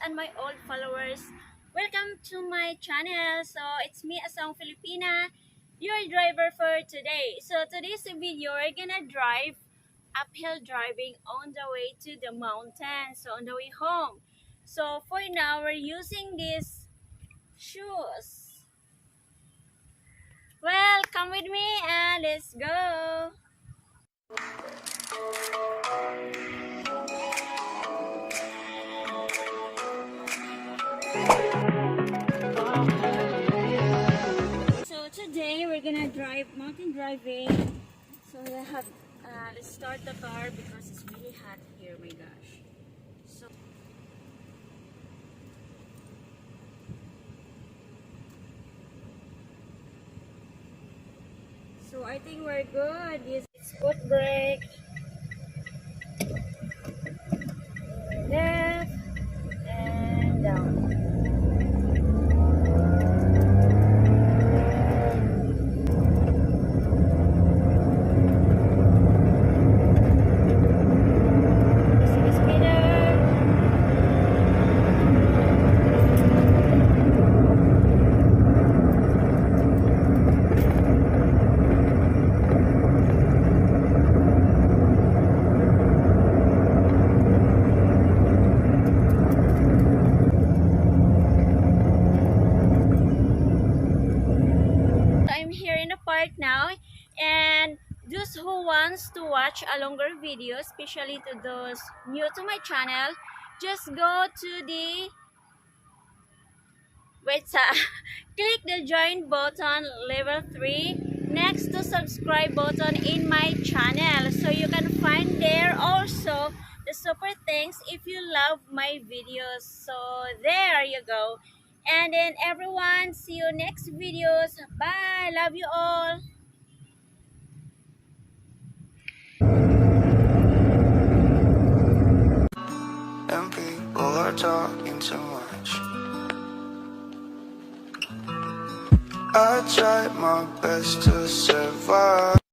and my old followers. Welcome to my channel. So it's me, Asawang Filipina, your driver for today. So today's video, we're gonna drive uphill driving on the way to the mountain. So on the way home. So for now, we're using these shoes. Well, come with me and let's go. So today we're gonna drive mountain driving. So let's start the car because it's really hot here. My gosh. So I think we're good. Yes, foot brake, left and down. Part now, and those who wants to watch a longer video, especially to those new to my channel, just go to the click the join button level 3 next to subscribe button in my channel, so you can find there also the super thanks if you love my videos. So there you go. And then everyone, see you next videos. Bye. Love you all. And people are talking too much. I tried my best to survive.